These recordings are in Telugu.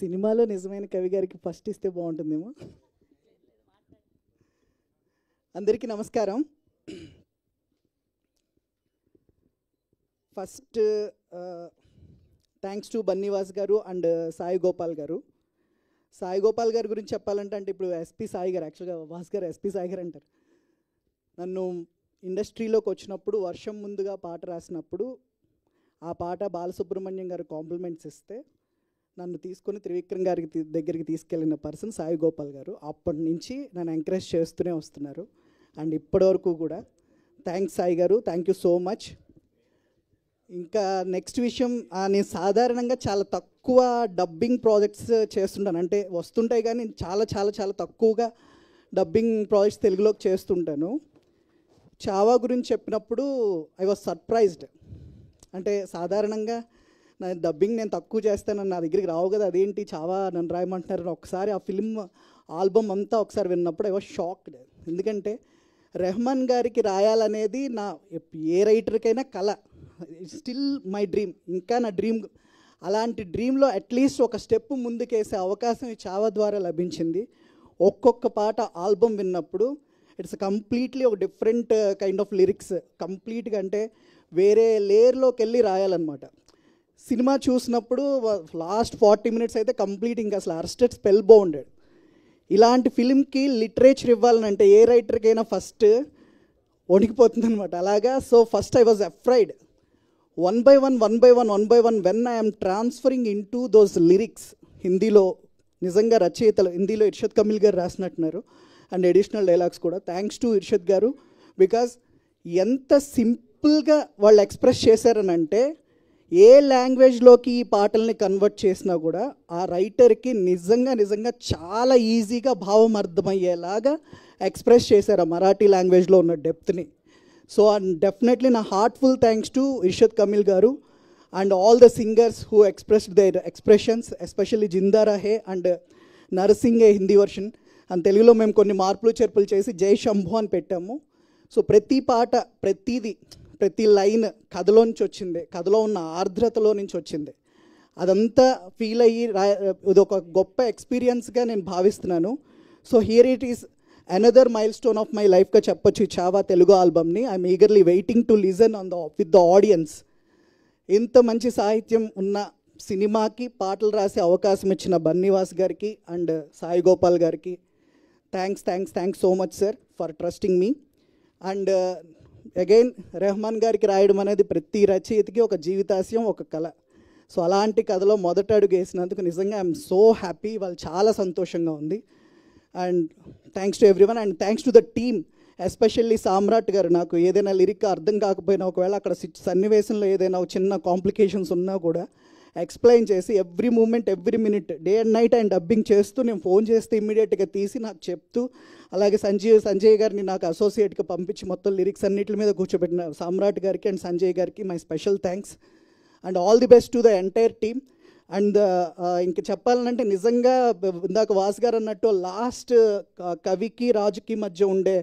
సినిమాలో నిజమైన కవి గారికి ఫస్ట్ ఇస్తే బాగుంటుందేమో. అందరికీ నమస్కారం. ఫస్ట్ థ్యాంక్స్ టు బన్నీవాస్ గారు అండ్ సాయి గోపాల్ గారు. సాయి గోపాల్ గారి గురించి చెప్పాలంటే ఇప్పుడు ఎస్పీ సాయి గారు, యాక్చువల్గా వాస్ గారు ఎస్పీ సాయి గారు అంటారు. నన్ను ఇండస్ట్రీలోకి వచ్చినప్పుడు వర్షం ముందుగా పాట రాసినప్పుడు ఆ పాట బాలసుబ్రహ్మణ్యం గారు కాంప్లిమెంట్స్ ఇస్తే నన్ను తీసుకొని త్రివిక్రమ్ గారికి దగ్గరికి తీసుకెళ్ళిన పర్సన్ సాయి గోపాల్ గారు. అప్పటి నుంచి నన్ను ఎంకరేజ్ చేస్తూనే వస్తున్నారు అండ్ ఇప్పటివరకు కూడా. థ్యాంక్స్ సాయి గారు, థ్యాంక్ యూ సో మచ్. ఇంకా నెక్స్ట్ విషయం, నేను సాధారణంగా చాలా తక్కువ డబ్బింగ్ ప్రాజెక్ట్స్ చేస్తుంటాను. అంటే వస్తుంటాయి కానీ చాలా చాలా చాలా తక్కువగా డబ్బింగ్ ప్రాజెక్ట్స్ తెలుగులోకి చేస్తుంటాను. చావా గురించి చెప్పినప్పుడు ఐ వాజ్ సర్ప్రైజ్డ్. అంటే సాధారణంగా నా డబ్బింగ్ నేను తక్కువ చేస్తానని నా దగ్గరికి రావు కదా, అదేంటి చావా నన్ను రాయమంటున్నారు. ఒకసారి ఆ ఫిల్మ్ ఆల్బమ్ అంతా ఒకసారి విన్నప్పుడు ఐ వాజ్ షాక్డ్. ఎందుకంటే రెహమాన్ గారికి రాయాలనేది నా ఏ రైటర్కైనా కళ, స్టిల్ మై డ్రీమ్, ఇంకా నా డ్రీమ్. అలాంటి డ్రీమ్లో అట్లీస్ట్ ఒక స్టెప్ ముందుకేసే అవకాశం ఈ చావా ద్వారా లభించింది. ఒక్కొక్క పాట ఆల్బమ్ విన్నప్పుడు ఇట్స్ కంప్లీట్లీ ఒక డిఫరెంట్ కైండ్ ఆఫ్ లిరిక్స్, కంప్లీట్గా అంటే వేరే లేయర్లోకి వెళ్ళి రాయాలన్నమాట. సినిమా చూసినప్పుడు లాస్ట్ 40 minutes అయితే కంప్లీట్ ఇంకా అసలు అరెస్టెడ్ స్పెల్ బౌండెడ్. ఇలాంటి ఫిలింకి లిటరేచర్ ఇవ్వాలనంటే ఏ రైటర్కైనా ఫస్ట్ వణికిపోతుంది అనమాట. అలాగా so first I was afraid. One by one when I'm transferring in to those lyrics, హిందీలో నిజంగా రచయితలు, హిందీలో ఇర్షద్ కమిల్ గారు రాసినట్టున్నారు అండ్ అడిషనల్ డైలాగ్స్ కూడా. థ్యాంక్స్ టు ఇర్షద్ గారు, బికాజ్ ఎంత సింపుల్గా వాళ్ళు ఎక్స్ప్రెస్ చేశారనంటే ఏ లాంగ్వేజ్లోకి ఈ పాటల్ని కన్వర్ట్ చేసినా కూడా ఆ రైటర్కి నిజంగా చాలా ఈజీగా భావం అర్థమయ్యేలాగా ఎక్స్ప్రెస్ చేశారు ఆ మరాఠీ లాంగ్వేజ్లో ఉన్న డెప్త్ని. సో డెఫినెట్లీ నా heartful thanks to Irshad Kamil గారు and all the singers who expressed their expressions, especially Zinda Rahe and Narasinge Hindi version. And తెలుగులో మేము కొన్ని మార్పులు చేర్పులు చేసి జై శంభు అని పెట్టాము. సో ప్రతి పాట, ప్రతి లైన్ కథలో నుంచి వచ్చింది, కథలో ఉన్న ఆర్ద్రతలో నుంచి వచ్చింది. అదంతా ఫీల్ అయ్యి ఇది ఒక గొప్ప ఎక్స్పీరియన్స్గా నేను భావిస్తున్నాను. So here it is another milestone of my లైఫ్గా చెప్పొచ్చు ఈ చావా తెలుగు ఆల్బమ్ని. I'm eagerly waiting to listen with the audience. ఇంత మంచి సాహిత్యం ఉన్న సినిమాకి పాటలు రాసే అవకాశం ఇచ్చిన బన్నీవాస్ గారికి అండ్ సాయి గోపాల్ గారికి thanks so much sir for trusting me. And again Rehman గారికి రాయడం అనేది ప్రతి రచయితకి ఒక జీవితాశయం, ఒక కళ. సో అలాంటి కథలో మొదట అడుగు వేసినందుకు నిజంగా ఐఎమ్ సో హ్యాపీ, వాళ్ళు చాలా సంతోషంగా ఉంది. And thanks to everyone and thanks to the team, especially Samrat గారు. నాకు ఏదైనా లిరిక్ అర్థం కాకపోయినా, ఒకవేళ అక్కడ సన్నివేశంలో ఏదైనా చిన్న కాంప్లికేషన్స్ ఉన్నా కూడా ఎక్స్ప్లెయిన్ చేసి every moment every minute day and night ఆయన డబ్బింగ్ చేస్తూ, నేను ఫోన్ చేస్తే ఇమ్మీడియట్గా తీసి నాకు చెప్తూ, అలాగే సంజయ్ గారిని నాకు అసోసియేట్గా పంపించి మొత్తం లిరిక్స్ అన్నిటి మీద కూర్చోబెట్టిన సామ్రాట్ గారికి అండ్ సంజయ్ గారికి my special thanks and all the best to the entire team. And ఇంక చెప్పాలంటే నిజంగా ఇందాక వాస్ గారు అన్నట్టు లాస్ట్ కవికి రాజుకి మధ్య ఉండే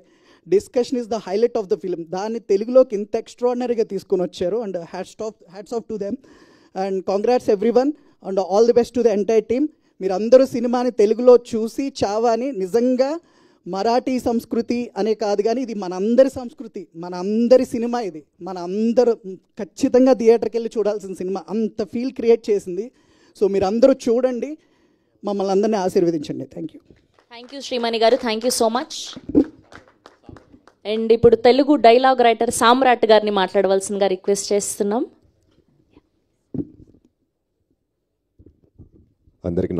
discussion is the highlight of the film. దాన్ని తెలుగులోకి ఇంత ఎక్స్ట్రాడినరీగా తీసుకొని వచ్చారు and hats off to them and congrats everyone and all the best to the entire team. మీరందరూ సినిమాని తెలుగులో చూసి చావాని నిజంగా మరాఠీ సంస్కృతి అనే కాదు కానీ ఇది మనందరి సంస్కృతి, మనందరి సినిమా, ఇది మన అందరూ ఖచ్చితంగా థియేటర్కి వెళ్ళి చూడాల్సిన సినిమా, అంత ఫీల్ క్రియేట్ చేసింది. సో మీరందరూ చూడండి, మమ్మల్ని అందరినీ ఆశీర్వదించండి. థ్యాంక్ యూ శ్రీమణి గారు, thank you so much. And ఇప్పుడు తెలుగు డైలాగ్ రైటర్ సామ్రాట్ గారిని మాట్లాడవలసిందిగా రిక్వెస్ట్ చేస్తున్నాం. అందరికీ